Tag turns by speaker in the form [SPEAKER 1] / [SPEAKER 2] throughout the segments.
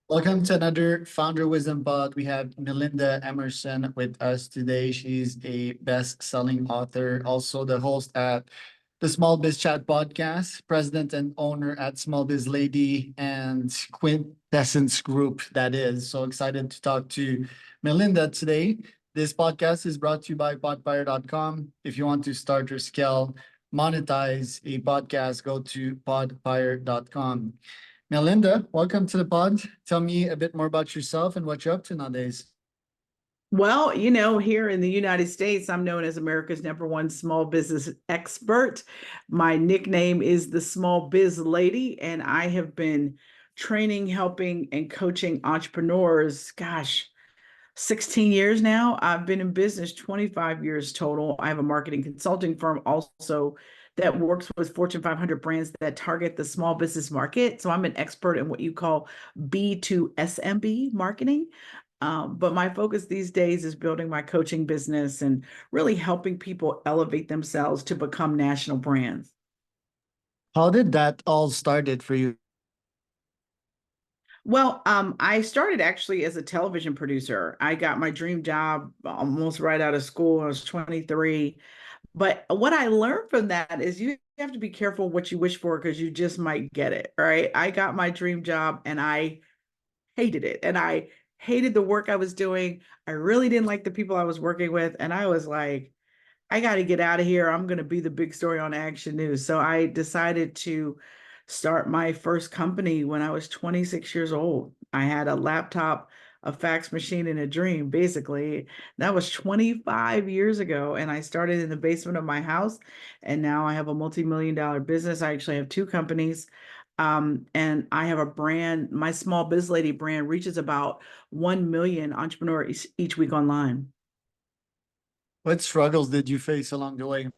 [SPEAKER 1] Welcome to another Founder Wisdom Pod. We have Melinda Emerson with us today. She's a best-selling author, also the host at the Small Biz Chat podcast, president and owner at Small Biz Lady and Quintessence Group. That is so excited to talk to Melinda today. This podcast is brought to you by podfire.com. If you want to start or scale, monetize a podcast, go to podfire.com. Melinda, welcome to the pod. Tell me a bit more about yourself and what you're up to nowadays.
[SPEAKER 2] Well, here in the United States, I'm known as America's #1 small business expert. My nickname is the Small Biz Lady, and I have been training, helping, and coaching entrepreneurs, 16 years now. I've been in business 25 years total. I have a marketing consulting firm also that works with Fortune 500 brands that target the small business market. So I'm an expert in what you call B2SMB marketing. But my focus these days is building my coaching business and really helping people elevate themselves to become national brands.
[SPEAKER 1] How did that all started for you?
[SPEAKER 2] Well, I started actually as a television producer. I got my dream job almost right out of school. I was 23. But what I learned from that is you have to be careful what you wish for because you just might get it, right? I got my dream job and I hated it. And I hated the work I was doing. I really didn't like the people I was working with. And I was like, I got to get out of here. I'm going to be the big story on Action News. So I decided to start my first company when I was 26 years old. I had a laptop, a fax machine, and a dream, basically. That was 25 years ago. And I started in the basement of my house. And now I have a multi-million-dollar business. I actually have two companies. And I have a brand. My Small Biz Lady brand reaches about 1 million entrepreneurs each week online.
[SPEAKER 1] What struggles did you face along the way?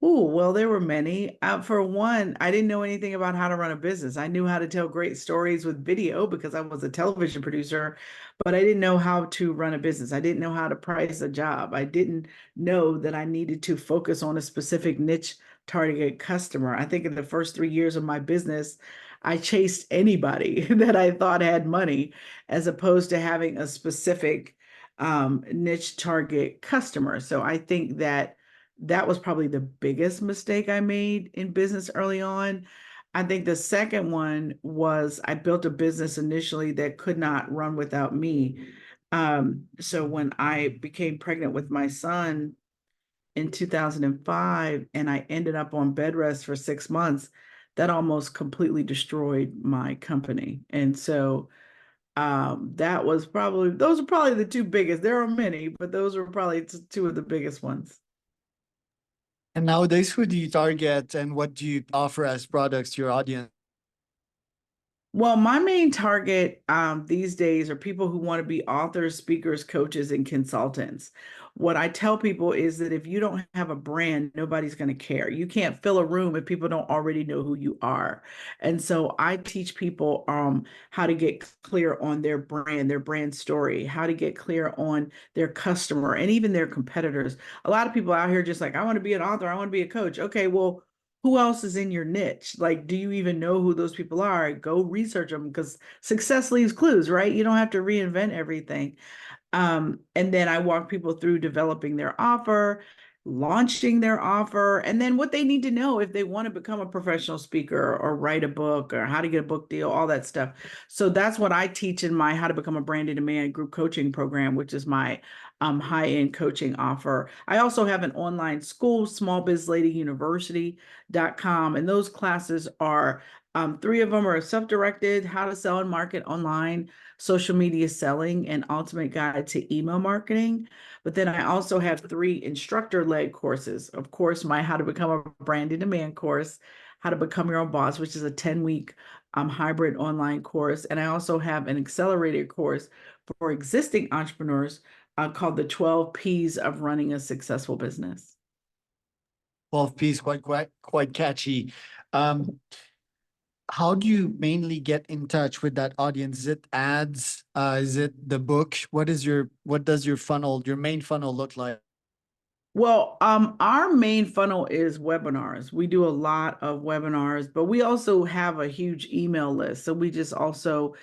[SPEAKER 2] Oh, well, there were many. For one, I didn't know anything about how to run a business. I knew how to tell great stories with video because I was a television producer, but I didn't know how to run a business. I didn't know how to price a job. I didn't know that I needed to focus on a specific niche target customer. I think in the first 3 years of my business, I chased anybody that I thought had money as opposed to having a specific niche target customer. So I think that was probably the biggest mistake I made in business early on. I think the second one was I built a business initially that could not run without me. So when I became pregnant with my son in 2005 and I ended up on bed rest for 6 months, that almost completely destroyed my company. And so those are probably the two biggest. There are many, but those were probably two of the biggest ones.
[SPEAKER 1] And nowadays, who do you target and what do you offer as products to your audience?
[SPEAKER 2] Well, my main target these days are people who want to be authors, speakers, coaches, and consultants. What I tell people is that if you don't have a brand, nobody's going to care. You can't fill a room if people don't already know who you are. And so I teach people how to get clear on their brand story, how to get clear on their customer, and even their competitors. A lot of people out here just like, I want to be an author, I want to be a coach. Okay, well, who else is in your niche? Like, do you even know who those people are? Go research them because success leaves clues, right? You don't have to reinvent everything. And then I walk people through developing their offer, launching their offer, and then what they need to know if they want to become a professional speaker or write a book or how to get a book deal, all that stuff. So that's what I teach in my How to Become a Brand in Demand group coaching program, which is my high-end coaching offer. I also have an online school, smallbizladyuniversity.com, and those classes are three of them are self-directed, how to sell and market online, social media selling, and ultimate guide to email marketing. But then I also have three instructor-led courses. Of course, my How to Become a Brand in Demand course, How to Become Your Own Boss, which is a 10-week hybrid online course. And I also have an accelerated course for existing entrepreneurs called the 12 P's of Running a Successful Business.
[SPEAKER 1] 12 piece, quite catchy. Um, how do you mainly get in touch with that audience? Is it ads? Is it the book? What does your funnel, your main funnel look like?
[SPEAKER 2] Well, our main funnel is webinars. We do a lot of webinars, but we also have a huge email list. So we just also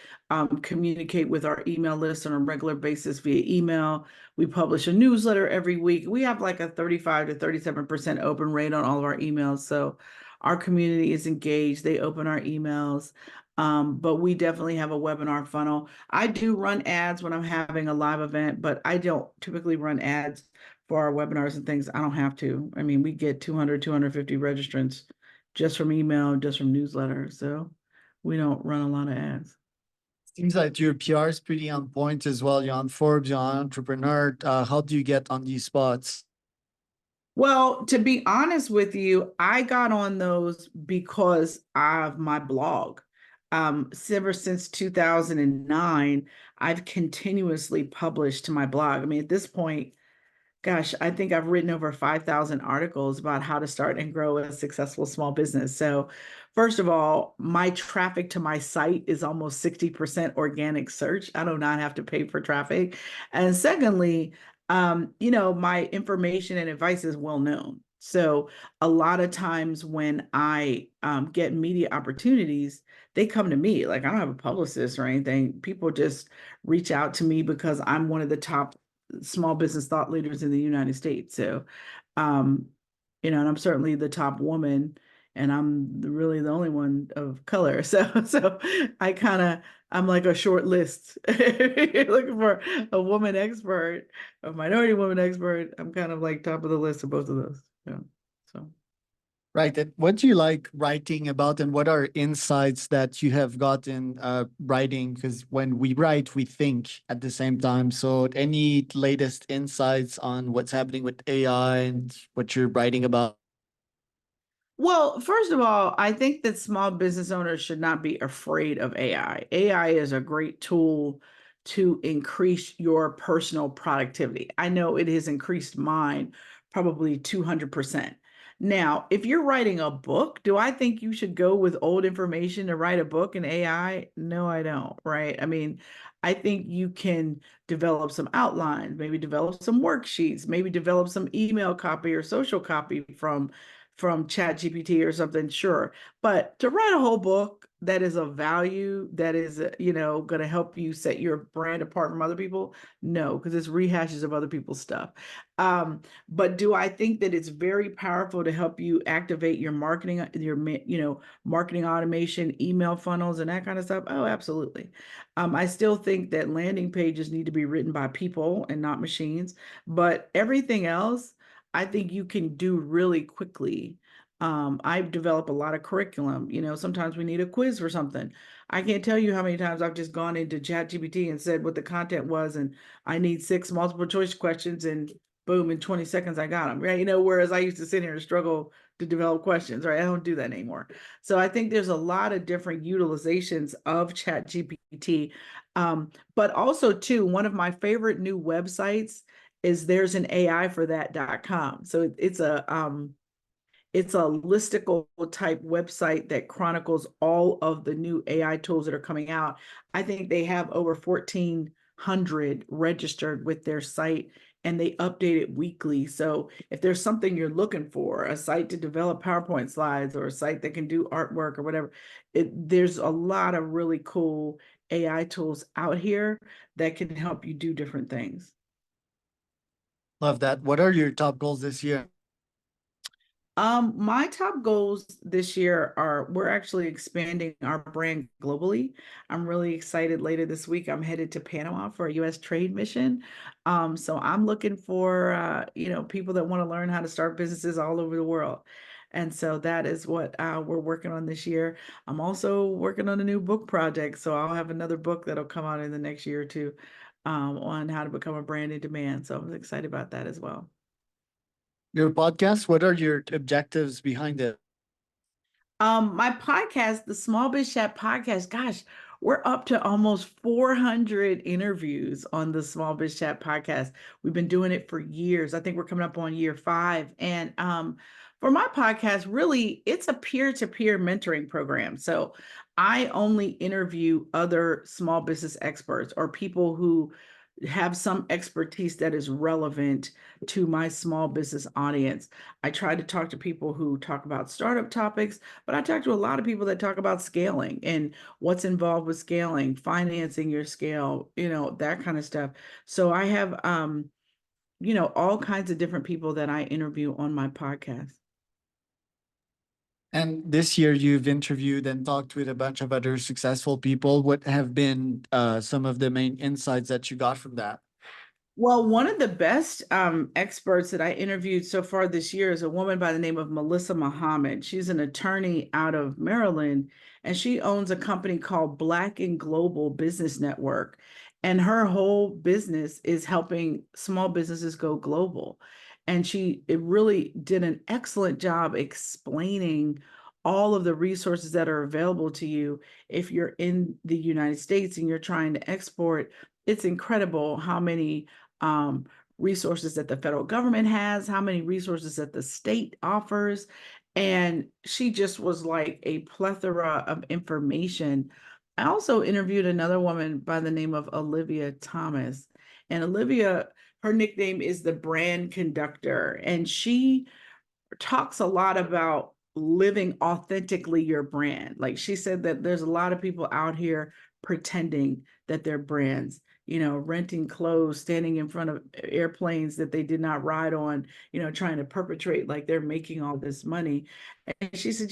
[SPEAKER 2] communicate with our email list on a regular basis via email. We publish a newsletter every week. We have like a 35 to 37% open rate on all of our emails. So our community is engaged. They open our emails. But we definitely have a webinar funnel. I do run ads when I'm having a live event, but I don't typically run ads for our webinars and things. I don't have to. I mean, we get 200, 250 registrants just from email, just from newsletters. So we don't run a lot of ads.
[SPEAKER 1] Seems like your PR is pretty on point as well. You're on Forbes, you're on Entrepreneur. How do you get on these spots?
[SPEAKER 2] Well, to be honest with you, I got on those because of my blog. Ever since 2009, I've continuously published to my blog. I mean, at this point, gosh, I think I've written over 5,000 articles about how to start and grow a successful small business. So, first of all, my traffic to my site is almost 60% organic search. I do not have to pay for traffic. And secondly, my information and advice is well known. So, a lot of times when I get media opportunities, they come to me. Like, I don't have a publicist or anything. People just reach out to me because I'm one of the top small business thought leaders in the United States. So, um, and I'm certainly the top woman, and I'm really the only one of color. So I'm like a short list. If you're looking for a woman expert, a minority woman expert, I'm kind of like top of the list of both of those. Yeah. So.
[SPEAKER 1] Right. And what do you like writing about, and what are insights that you have gotten writing? Because when we write, we think at the same time. So, any latest insights on what's happening with AI and what you're writing about?
[SPEAKER 2] Well, first of all, I think that small business owners should not be afraid of AI. AI is a great tool to increase your personal productivity. I know it has increased mine probably 200%. Now, if you're writing a book, do I think you should go with old information to write a book in AI? No, I don't, right? I mean, I think you can develop some outlines, maybe develop some worksheets, maybe develop some email copy or social copy from chat gpt or something, sure, but to write a whole book that is of value, that is going to help you set your brand apart from other people, no, because it's rehashes of other people's stuff. But do I think that it's very powerful to help you activate your marketing, marketing automation, email funnels, and that kind of stuff? Oh, absolutely. I still think that landing pages need to be written by people and not machines, but everything else I think you can do really quickly. I've developed a lot of curriculum. Sometimes we need a quiz for something. I can't tell you how many times I've just gone into ChatGPT and said what the content was, and I need six multiple choice questions, and boom, in 20 seconds I got them. Right? Whereas I used to sit here and struggle to develop questions. Right? I don't do that anymore. So I think there's a lot of different utilizations of ChatGPT. But also, too, one of my favorite new websites is there's an AI for that.com. So it's a listicle type website that chronicles all of the new AI tools that are coming out. I think they have over 1,400 registered with their site, and they update it weekly. So if there's something you're looking for, a site to develop PowerPoint slides or a site that can do artwork or whatever, there's a lot of really cool AI tools out here that can help you do different things.
[SPEAKER 1] Love that. What are your top goals this year?
[SPEAKER 2] My top goals this year are we're actually expanding our brand globally. I'm really excited. Later this week, I'm headed to Panama for a U.S. trade mission. So I'm looking for people that want to learn how to start businesses all over the world. And so that is what we're working on this year. I'm also working on a new book project. So I'll have another book that'll come out in the next year or two on how to become a brand in demand. So I'm excited about that as well.
[SPEAKER 1] Your podcast, what are your objectives behind it?
[SPEAKER 2] My podcast, the Small Biz Chat podcast, gosh, we're up to almost 400 interviews on the Small Biz Chat podcast. We've been doing it for years. I think we're coming up on year 5. And for my podcast, really, it's a peer-to-peer mentoring program. So I only interview other small business experts or people who have some expertise that is relevant to my small business audience. I try to talk to people who talk about startup topics, but I talk to a lot of people that talk about scaling and what's involved with scaling, financing your scale, that kind of stuff. So I have all kinds of different people that I interview on my podcast.
[SPEAKER 1] And this year, you've interviewed and talked with a bunch of other successful people. What have been some of the main insights that you got from that?
[SPEAKER 2] Well, one of the best experts that I interviewed so far this year is a woman by the name of Melissa Muhammad. She's an attorney out of Maryland, and she owns a company called Black and Global Business Network. And her whole business is helping small businesses go global. And it really did an excellent job explaining all of the resources that are available to you if you're in the United States and you're trying to export. It's incredible how many um, resources that the federal government has, how many resources that the state offers. And she just was like a plethora of information. I also interviewed another woman by the name of Olivia Thomas. And Olivia, her nickname is the brand conductor. And she talks a lot about living authentically your brand. Like she said that there's a lot of people out here pretending that they're brands, renting clothes, standing in front of airplanes that they did not ride on, trying to perpetrate like they're making all this money. And she said,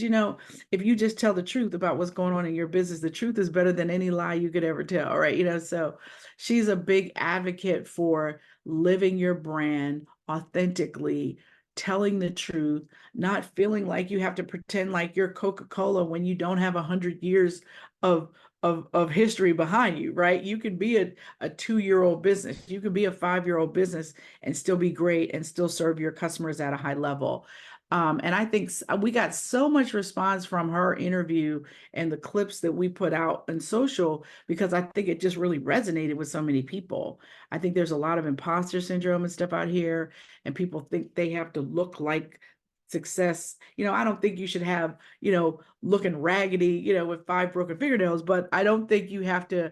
[SPEAKER 2] if you just tell the truth about what's going on in your business, the truth is better than any lie you could ever tell. Right. So she's a big advocate for living your brand authentically, telling the truth, not feeling like you have to pretend like you're Coca-Cola when you don't have 100 years of of history behind you, right? You can be a 2-year-old business, you can be a 5-year-old business and still be great and still serve your customers at a high level. And I think we got so much response from her interview and the clips that we put out on social because I think it just really resonated with so many people. I think there's a lot of imposter syndrome and stuff out here, and people think they have to look like success. I don't think you should have, looking raggedy, with 5 broken fingernails, but I don't think you have to,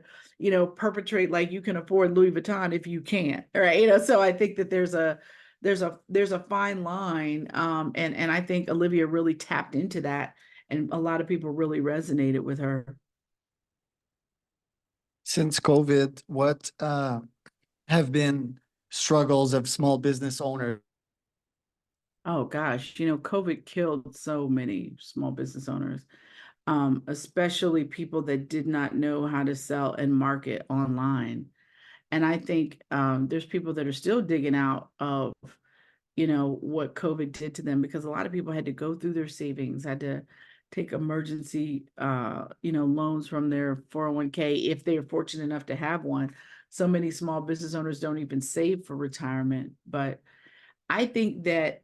[SPEAKER 2] perpetrate like you can afford Louis Vuitton if you can't. All right. So I think that there's a fine line. And I think Olivia really tapped into that, and a lot of people really resonated with her.
[SPEAKER 1] Since COVID, what have been struggles of small business owners?
[SPEAKER 2] Oh gosh, COVID killed so many small business owners, especially people that did not know how to sell and market online. And I think there's people that are still digging out of, what COVID did to them, because a lot of people had to go through their savings, had to take emergency, loans from their 401k if they're fortunate enough to have one. So many small business owners don't even save for retirement. But I think that,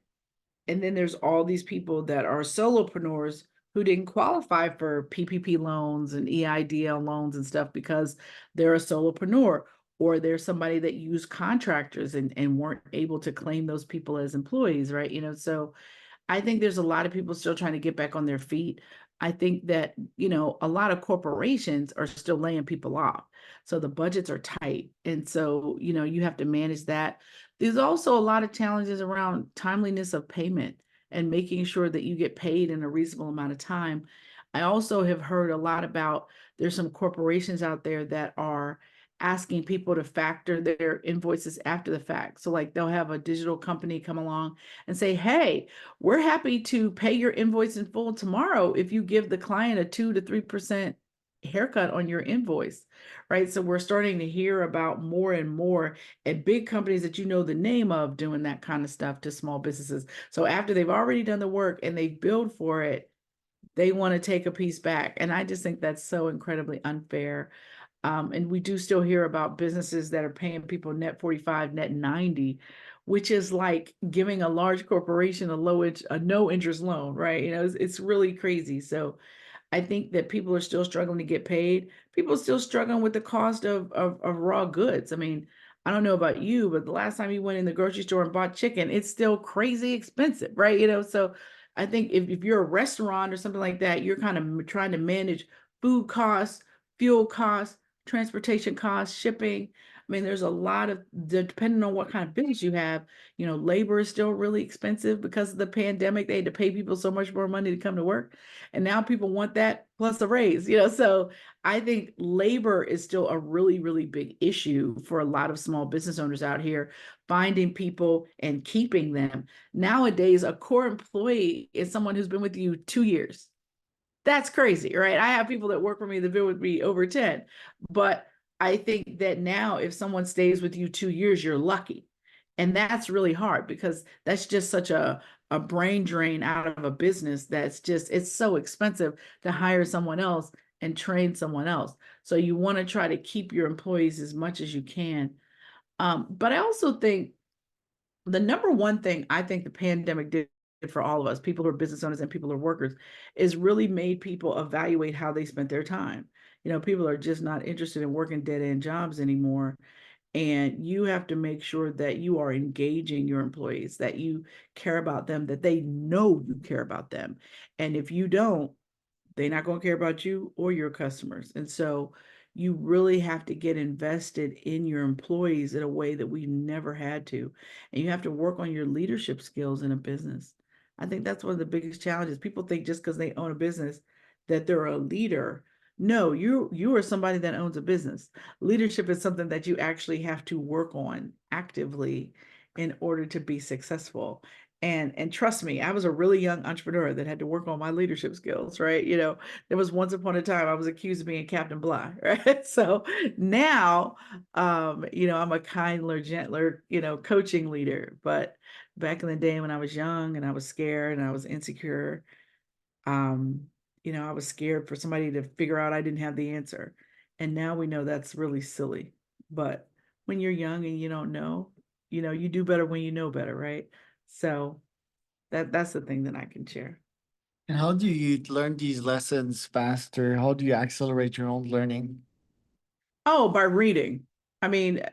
[SPEAKER 2] and then there's all these people that are solopreneurs who didn't qualify for PPP loans and EIDL loans and stuff because they're a solopreneur, or they're somebody that used contractors and weren't able to claim those people as employees, right? So I think there's a lot of people still trying to get back on their feet. I think that, a lot of corporations are still laying people off. So the budgets are tight. And so, you have to manage that. There's also a lot of challenges around timeliness of payment and making sure that you get paid in a reasonable amount of time. I also have heard a lot about there's some corporations out there that are asking people to factor their invoices after the fact. So like they'll have a digital company come along and say, "Hey, we're happy to pay your invoice in full tomorrow if you give the client a 2 to 3% haircut on your invoice." Right. So we're starting to hear about more and more at big companies that the name of doing that kind of stuff to small businesses. So after they've already done the work and they've billed for it, they want to take a piece back. And I just think that's so incredibly unfair. And we do still hear about businesses that are paying people net 45, net 90, which is like giving a large corporation a no interest loan, right? It's really crazy. So I think that people are still struggling to get paid. People are still struggling with the cost of raw goods. I mean, I don't know about you, but the last time you went in the grocery store and bought chicken, it's still crazy expensive, right? So I think if you're a restaurant or something like that, you're kind of trying to manage food costs, fuel costs, transportation costs, shipping. I mean, there's a lot of, depending on what kind of business you have, labor is still really expensive because of the pandemic. They had to pay people so much more money to come to work. And now people want that plus a raise, So I think labor is still a really, really big issue for a lot of small business owners out here, finding people and keeping them. Nowadays, a core employee is someone who's been with you 2 years. That's crazy, right? I have people that work for me that have been with me over 10. But I think that now, if someone stays with you 2 years, you're lucky. And that's really hard because that's just such a brain drain out of a business that's just, it's so expensive to hire someone else and train someone else. So you want to try to keep your employees as much as you can. But I also think the number one thing I think the pandemic did for all of us, people who are business owners and people who are workers, is really made people evaluate how they spent their time. People are just not interested in working dead end jobs anymore. And you have to make sure that you are engaging your employees, that you care about them, that they know you care about them. And if you don't, they're not going to care about you or your customers. And so you really have to get invested in your employees in a way that we never had to. And you have to work on your leadership skills in a business. I think that's one of the biggest challenges. People think just because they own a business that they're a leader. No, you are somebody that owns a business. Leadership is something that you actually have to work on actively in order to be successful. And trust me, I was a really young entrepreneur that had to work on my leadership skills, right? There was once upon a time I was accused of being Captain Blah, right? So now, I'm a kindler, gentler, coaching leader. But back in the day when I was young and I was scared and I was insecure, um, I was scared for somebody to figure out I didn't have the answer. And now we know that's really silly. But when you're young and you don't know, you do better when you know better, right? So that's the thing that I can share.
[SPEAKER 1] And how do you learn these lessons faster? How do you accelerate your own learning?
[SPEAKER 2] Oh, by reading. I mean,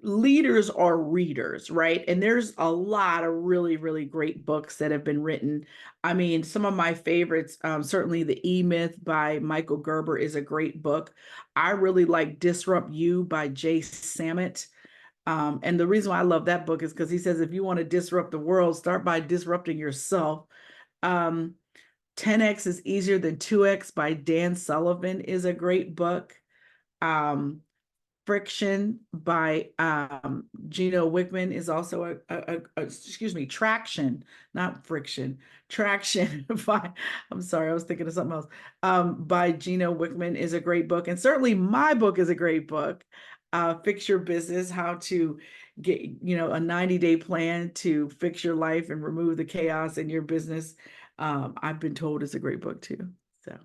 [SPEAKER 2] leaders are readers, right? And there's a lot of really, really great books that have been written. I mean, some of my favorites, certainly The E-Myth by Michael Gerber is a great book. I really like Disrupt You by Jay Samit. And the reason why I love that book is because he says if you want to disrupt the world, start by disrupting yourself. Um, 10x is easier than 2x by Dan Sullivan is a great book. Um, Friction by Gino Wickman is also excuse me, Traction, not Friction. Traction by, I'm sorry, I was thinking of something else. By Gino Wickman is a great book. And certainly my book is a great book. Fix Your Business, how to get, a 90-day plan to fix your life and remove the chaos in your business. I've been told it's a great book too. So.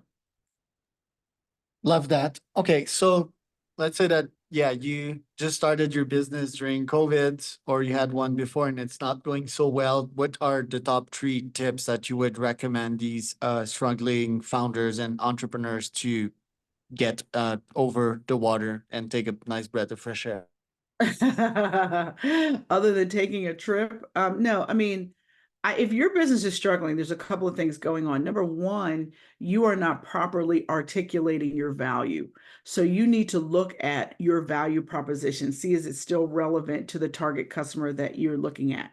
[SPEAKER 1] Love that. Okay, so let's say that, yeah, you just started your business during COVID or you had one before and it's not going so well. What are the top three tips that you would recommend these struggling founders and entrepreneurs to get over the water and take a nice breath of fresh air?
[SPEAKER 2] Other than taking a trip, no, I mean, if your business is struggling, there's a couple of things going on. Number one, you are not properly articulating your value. So you need to look at your value proposition, see is it still relevant to the target customer that you're looking at.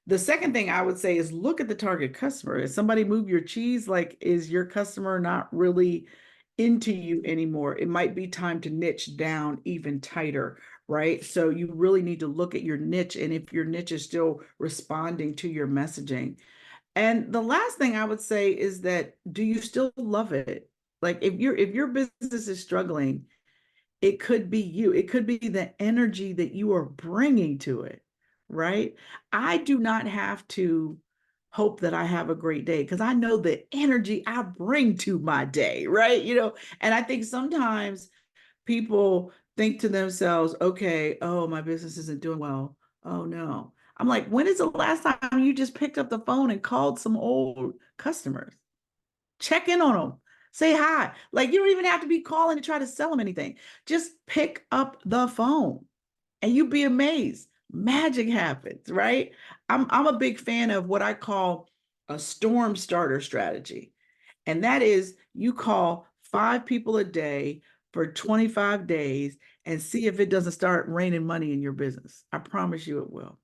[SPEAKER 2] The second thing I would say is look at the target customer. Is somebody move your cheese? Like, is your customer not really into you anymore? It might be time to niche down even tighter, right? So you really need to look at your niche and if your niche is still responding to your messaging. And the last thing I would say is that do you still love it? Like if your business is struggling, it could be you. It could be the energy that you are bringing to it, right? I do not have to hope that I have a great day because I know the energy I bring to my day, right? And I think sometimes people think to themselves, okay, oh, my business isn't doing well. Oh, no. I'm like, when is the last time you just picked up the phone and called some old customers? Check in on them, say hi. Like you don't even have to be calling to try to sell them anything. Just pick up the phone and you'd be amazed. Magic happens, right? I'm a big fan of what I call a storm starter strategy. And that is you call 5 people a day for 25 days and see if it doesn't start raining money in your business. I promise you it will.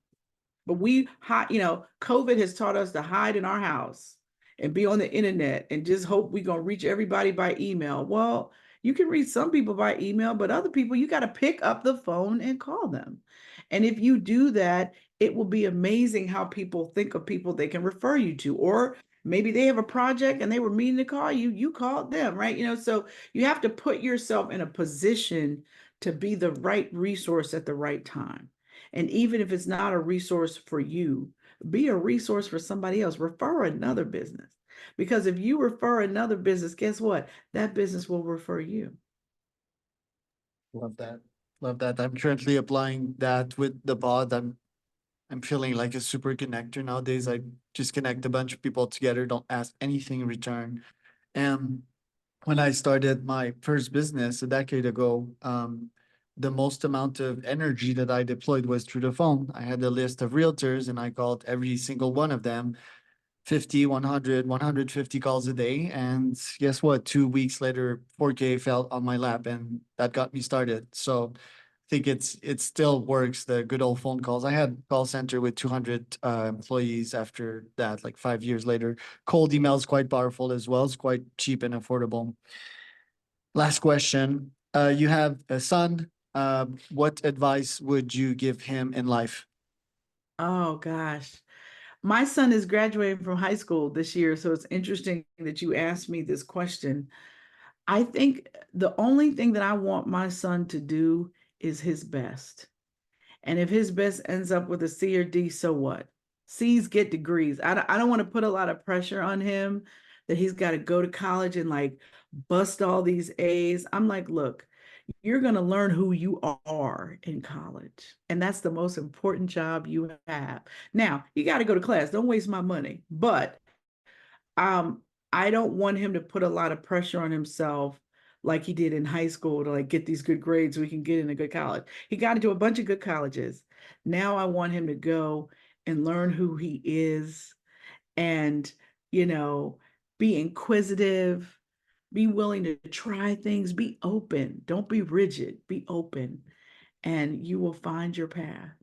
[SPEAKER 2] But COVID has taught us to hide in our house and be on the internet and just hope we're going to reach everybody by email. Well, you can reach some people by email, but other people, you got to pick up the phone and call them. And if you do that, it will be amazing how people think of people they can refer you to, or maybe they have a project and they were meaning to call you, you called them, right? So you have to put yourself in a position to be the right resource at the right time. And even if it's not a resource for you, be a resource for somebody else. Refer another business. Because if you refer another business, guess what? That business will refer you.
[SPEAKER 1] Love that. Love that. I'm currently applying that with the pod. I'm feeling like a super connector nowadays. I just connect a bunch of people together, don't ask anything in return. And when I started my first business a decade ago, the most amount of energy that I deployed was through the phone. I had a list of realtors and I called every single one of them 50, 100, 150 calls a day. And guess what? 2 weeks later, 4K fell on my lap and that got me started. So I think it still works, the good old phone calls. I had call center with 200 employees after that, like 5 years later. Cold email is quite powerful as well. It's quite cheap and affordable. Last question. You have a son. What advice would you give him in life?
[SPEAKER 2] Oh, gosh. My son is graduating from high school this year, so it's interesting that you asked me this question. I think the only thing that I want my son to do is his best. And if his best ends up with a C or D, so what? C's get degrees. I don't want to put a lot of pressure on him that he's got to go to college and like bust all these A's. I'm like, look, you're going to learn who you are in college. And that's the most important job you have. Now, you got to go to class. Don't waste my money. But um, I don't want him to put a lot of pressure on himself like he did in high school to like get these good grades so he can get in a good college. He got into a bunch of good colleges. Now I want him to go and learn who he is and, you know, be inquisitive, be willing to try things, be open. Don't be rigid, be open, and you will find your path.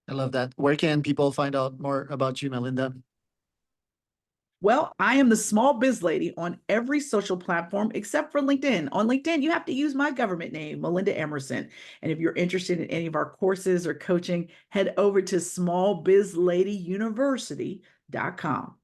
[SPEAKER 1] I love that. Where can people find out more about you, Melinda?
[SPEAKER 2] Well, I am the small biz lady on every social platform except for LinkedIn. On LinkedIn, you have to use my government name, Melinda Emerson. And if you're interested in any of our courses or coaching, head over to smallbizladyuniversity.com.